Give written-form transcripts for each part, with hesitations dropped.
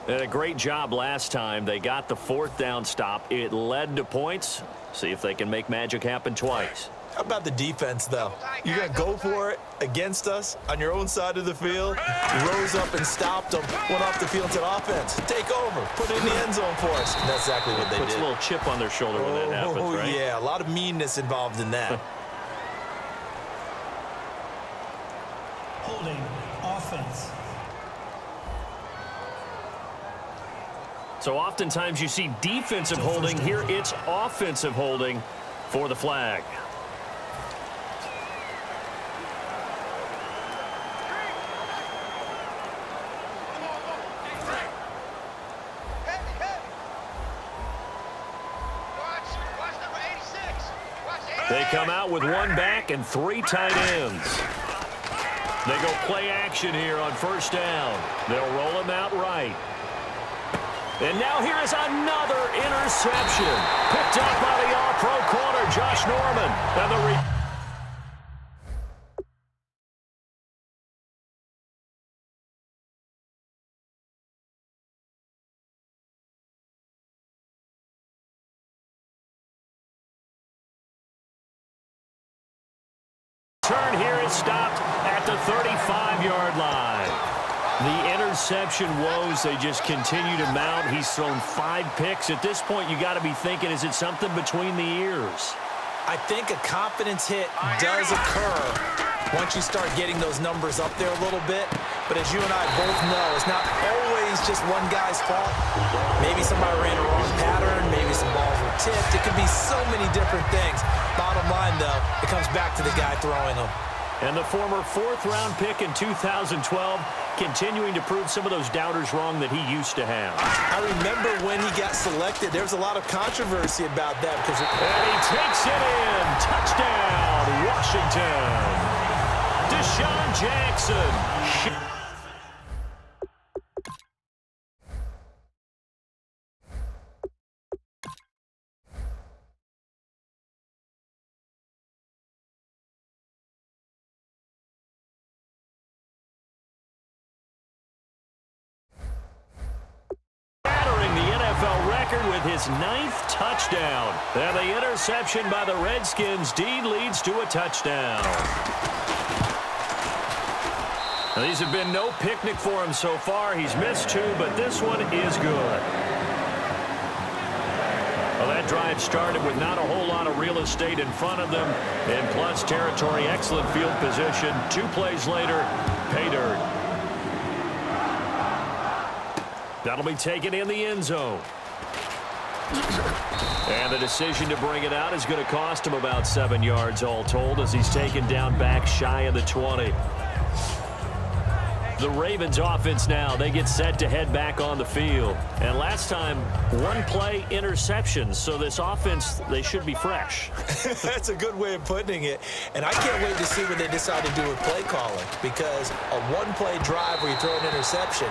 And a great job last time. They got the fourth down stop. It led to points. See if they can make magic happen twice. How about the defense, though? You're going to go for it against us on your own side of the field. Rose up and stopped them. Went off the field to offense. Take over. Put it in the end zone for us. And that's exactly what they did. Puts a little chip on their shoulder when that happens, right? Yeah, a lot of meanness involved in that. Holding offense. So oftentimes you see defensive holding. Here it's offensive holding for the flag. They come out with one back and three tight ends. They go play action here on first down. They'll roll him out right. And now here is another interception. Picked up by the all-pro corner, Josh Norman. And the return here is stopped at the 35-yard line. The interception woes, they just continue to mount. He's thrown 5 picks. At this point, you got to be thinking, is it something between the ears? I think a confidence hit does occur once you start getting those numbers up there a little bit. But as you and I both know, it's not always just one guy's fault. Maybe somebody ran a wrong pattern. Maybe some balls were tipped. It could be so many different things. Bottom line, though, it comes back to the guy throwing them. And the former 4th-round pick in 2012 continuing to prove some of those doubters wrong that he used to have. I remember when he got selected, there was a lot of controversy about that. And he takes it in. Touchdown, Washington. Deshaun Jackson. With his 9th touchdown. And the interception by the Redskins. Dean leads to a touchdown. Now, these have been no picnic for him so far. He's missed 2, but this one is good. Well, that drive started with not a whole lot of real estate in front of them. And plus territory, excellent field position. 2 plays later, pay dirt. That'll be taken in the end zone. And the decision to bring it out is going to cost him about 7 yards all told as he's taken down back shy of the 20. The Ravens offense now, they get set to head back on the field. And last time, 1 play interceptions. So this offense, they should be fresh. That's a good way of putting it. And I can't wait to see what they decide to do with play calling. Because a 1-play drive where you throw an interception,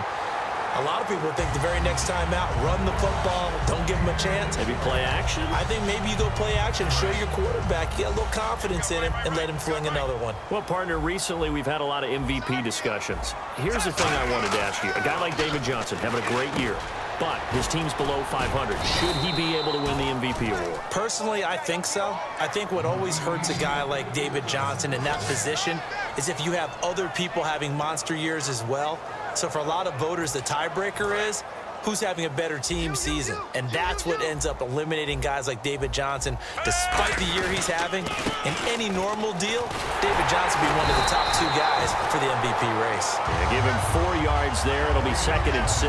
a lot of people think the very next time out, run the football, don't give him a chance. Maybe play action? I think maybe you go play action, show your quarterback, get a little confidence in him, and let him fling another one. Well, partner, recently we've had a lot of MVP discussions. Here's the thing I wanted to ask you. A guy like David Johnson having a great year, but his team's below 500. Should he be able to win the MVP award? Personally, I think so. I think what always hurts a guy like David Johnson in that position is if you have other people having monster years as well. So for a lot of voters, the tiebreaker is who's having a better team season. And that's what ends up eliminating guys like David Johnson. Despite the year he's having, in any normal deal, David Johnson would be one of the top 2 guys for the MVP race. Yeah, give him 4 yards there. It'll be 2nd and 6.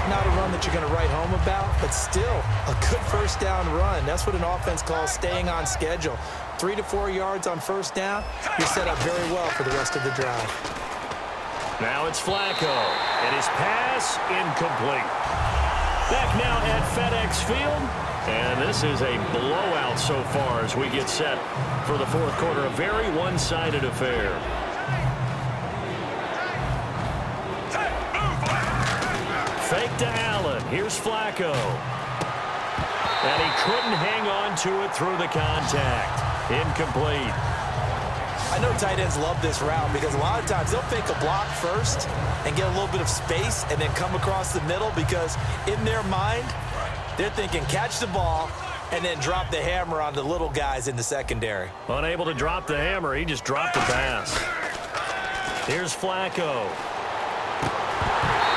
not a run that you're going to write home about, but still a good first down run. That's what an offense calls staying on schedule. 3 to 4 yards on first down, you're set up very well for the rest of the drive. Now it's Flacco, and his pass incomplete. Back now at FedEx Field, and this is a blowout so far as we get set for the fourth quarter. A very one-sided affair. Fake to Allen. Here's Flacco. And he couldn't hang on to it through the contact. Incomplete. I know tight ends love this route because a lot of times they'll fake a block first and get a little bit of space and then come across the middle because in their mind, they're thinking catch the ball and then drop the hammer on the little guys in the secondary. Unable to drop the hammer, he just dropped the pass. Here's Flacco.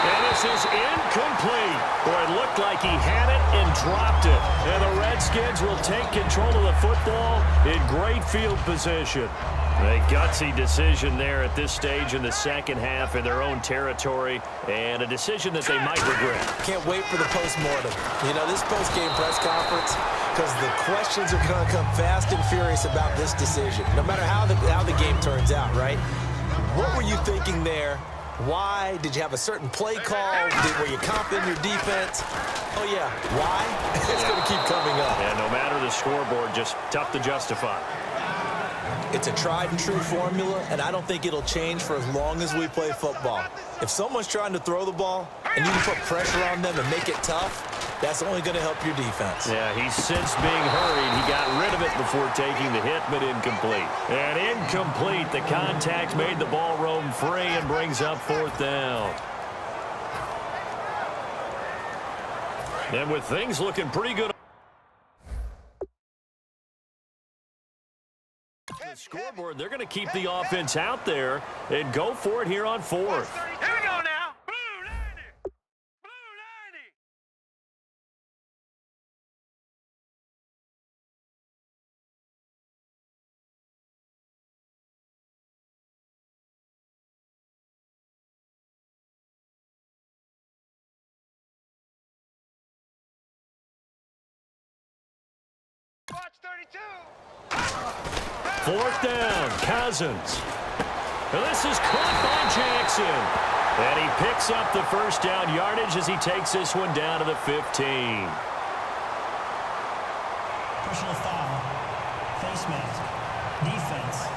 And this is incomplete. Boy, it looked like he had it and dropped it. And the Redskins will take control of the football in great field position. A gutsy decision there at this stage in the second half in their own territory, and a decision that they might regret. Can't wait for the post-mortem. You know, this post-game press conference, because the questions are going to come fast and furious about this decision, no matter how the game turns out, right? What were you thinking there? Why? Did you have a certain play call? Were you confident in your defense? Oh, yeah. Why? It's going to keep coming up. Yeah, no matter the scoreboard, just tough to justify. It's a tried-and-true formula, and I don't think it'll change for as long as we play football. If someone's trying to throw the ball and you can put pressure on them and make it tough, that's only going to help your defense. Yeah, he's since being hurried. He got rid of it before taking the hit, but incomplete. And incomplete. The contact made the ball roam free and brings up fourth down. And with things looking pretty good. The scoreboard, they're going to keep the offense out there and go for it here on fourth. Here we go now. Blue 90. Blue 90. Watch 32. Fourth down, Cousins. And this is caught by Jackson. And he picks up the first down yardage as he takes this one down to the 15. Personal foul. Face mask. Defense.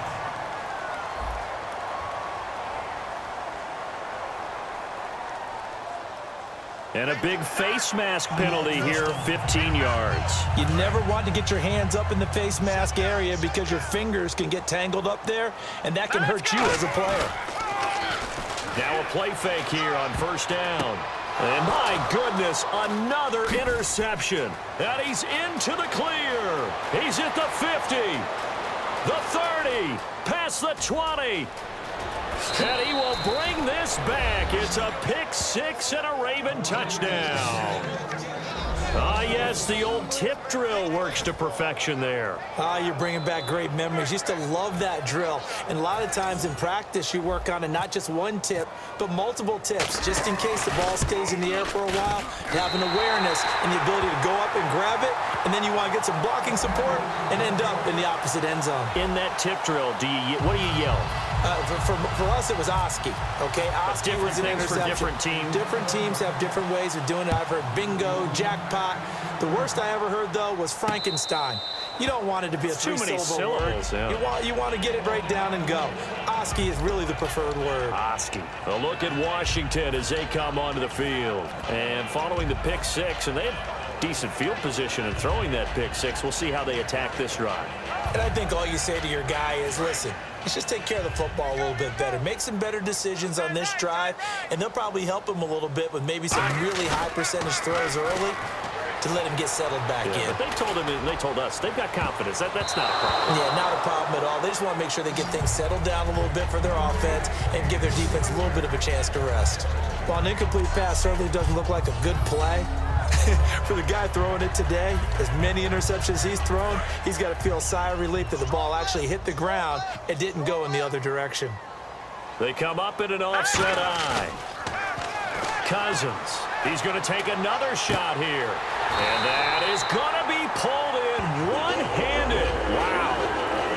And a big face mask penalty here, 15 yards. You never want to get your hands up in the face mask area because your fingers can get tangled up there, and that can hurt you as a player. Now a play fake here on first down. And my goodness, another interception. And he's into the clear. He's at the 50, the 30, past the 20. And he will bring this back. It's a pick six and a Raven touchdown. Ah, yes, the old tip drill works to perfection there. Ah, you're bringing back great memories. Used to love that drill. And a lot of times in practice, you work on it, not just one tip, but multiple tips, just in case the ball stays in the air for a while. You have an awareness and the ability to go up and grab it, and then you want to get some blocking support and end up in the opposite end zone. In that tip drill, what do you yell? For us, it was Oski. Okay, Oski was an interception. For different teams. Different teams have different ways of doing it. I've heard bingo, jackpot. The worst I ever heard, though, was Frankenstein. You don't want it to be a three-syllable word. Yeah. You want to get it right down and go. Oski is really the preferred word. Oski. A look at Washington as they come onto the field. And following the pick six, and they have decent field position in throwing that pick six. We'll see how they attack this drive. And I think all you say to your guy is, listen, let's just take care of the football a little bit better. Make some better decisions on this drive, and they'll probably help him a little bit with maybe some really high percentage throws early to let him get settled back in. But they told him, and they told us, they've got confidence. That's not a problem. Yeah, not a problem at all. They just want to make sure they get things settled down a little bit for their offense and give their defense a little bit of a chance to rest. While an incomplete pass certainly doesn't look like a good play, for the guy throwing it today, as many interceptions he's thrown, he's got to feel a sigh of relief that the ball actually hit the ground and didn't go in the other direction. They come up in an offset eye. Cousins. He's going to take another shot here. And that is going to be pulled in one-handed. Wow.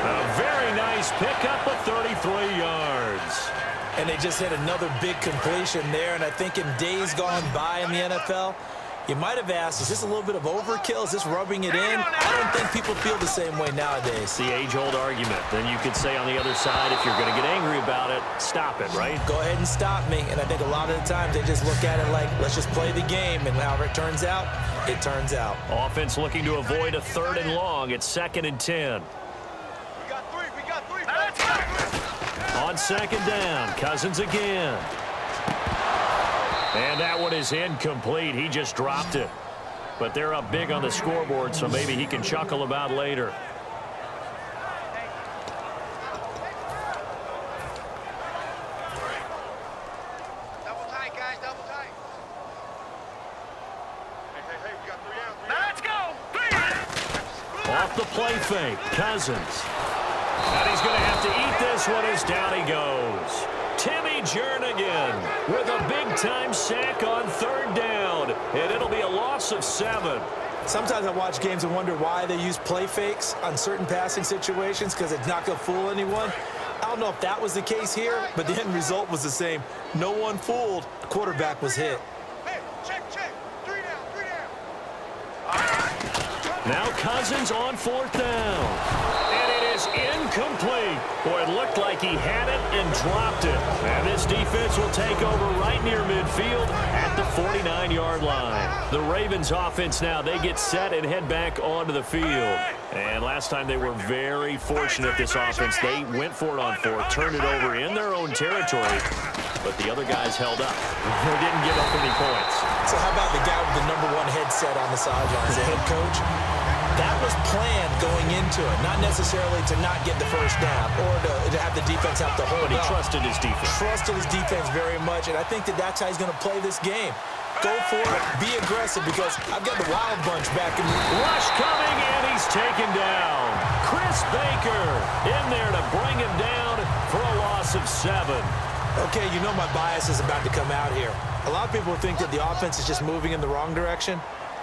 A very nice pickup of 33 yards. And they just hit another big completion there. And I think in days gone by in the NFL, you might have asked, is this a little bit of overkill? Is this rubbing it in? I don't think people feel the same way nowadays. The age-old argument. Then you could say on the other side, if you're going to get angry about it, stop it, right? Go ahead and stop me. And I think a lot of the times they just look at it like, let's just play the game. And however it turns out, it turns out. Offense looking to avoid a 3rd and long. It's 2nd and 10. We got three. Let's go. On 2nd down, Cousins again. And that one is incomplete. He just dropped it. But they're up big on the scoreboard, so maybe he can chuckle about later. Double tight, guys, double tight. Hey, we got 3 out. Let's go. 3 Off the play fake, Cousins. And he's going to have to eat this one as down he goes. Timmy Jernigan with a big-time sack on 3rd down. And it'll be a loss of 7. Sometimes I watch games and wonder why they use play fakes on certain passing situations because it's not going to fool anyone. I don't know if that was the case here, but the end result was the same. No one fooled. The quarterback was hit. Hey, check. 3 down. Now Cousins on 4th down. And it is incomplete. Boy, it looked like he had it and dropped it. And this defense will take over right near midfield at the 49-yard line. The Ravens offense now, they get set and head back onto the field. And last time they were very fortunate, this offense. They went for it on 4th, turned it over in their own territory. But the other guys held up. They didn't give up any points. So how about the guy with the #1 headset on the sidelines, the head coach? That was planned going into it, not necessarily to not get the first down or to have the defense have to hold But he up. trusted his defense. Trusted his defense very much, and I think that's how he's going to play this game. Go for it, be aggressive, because I've got the wild bunch back in. Rush coming, and he's taken down. Chris Baker in there to bring him down for a loss of 7. Okay, you know my bias is about to come out here. A lot of people think that the offense is just moving in the wrong direction.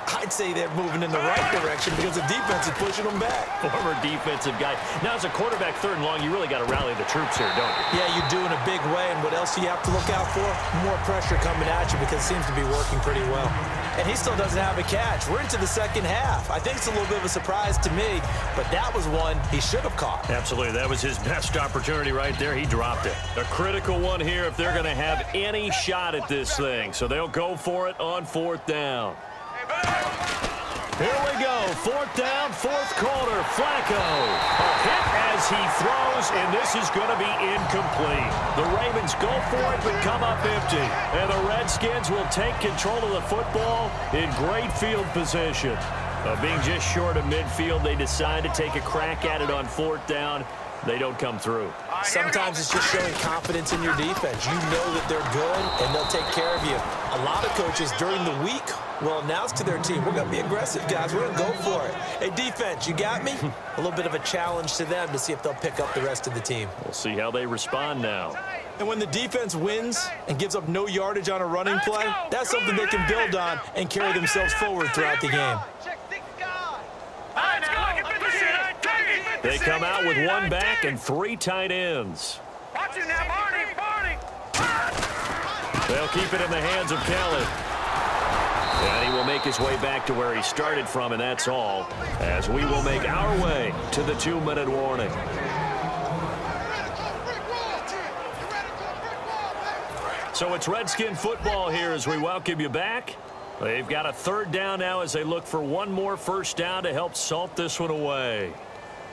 I'd say they're moving in the right direction because the defense is pushing them back. Former defensive guy. Now, as a quarterback 3rd and long, you really got to rally the troops here, don't you? Yeah, you do in a big way, and what else do you have to look out for? More pressure coming at you because it seems to be working pretty well. And he still doesn't have a catch. We're into the 2nd half. I think it's a little bit of a surprise to me, but that was one he should have caught. Absolutely. That was his best opportunity right there. He dropped it. A critical one here if they're going to have any shot at this thing. So they'll go for it on 4th down. Here we go. 4th down, 4th quarter. Flacco. A hit as he throws, and this is going to be incomplete. The Ravens go for it, but come up empty. And the Redskins will take control of the football in great field position. Being just short of midfield, they decide to take a crack at it on 4th down. They don't come through. Sometimes it's just showing confidence in your defense. You know that they're good, and they'll take care of you. A lot of coaches during the week will announce to their team, we're going to be aggressive, guys. We're going to go for it. Hey, defense, you got me? A little bit of a challenge to them to see if they'll pick up the rest of the team. We'll see how they respond now. And when the defense wins and gives up no yardage on a running play, that's something they can build on and carry themselves forward throughout the game. Check 6 guys. Let's go. They come out with 1 back and 3 tight ends. Watch it now, Barney. They'll keep it in the hands of Kelly. And he will make his way back to where he started from, and that's all, as we will make our way to the 2-minute warning. So it's Redskin football here as we welcome you back. They've got a 3rd down now as they look for one more first down to help salt this one away.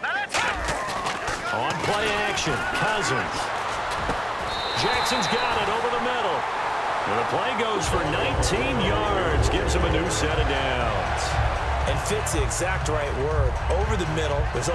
On play action, Cousins. Jackson's got it over the middle. And the play goes for 19 yards, gives him a new set of downs. And fits the exact right word. Over the middle. There's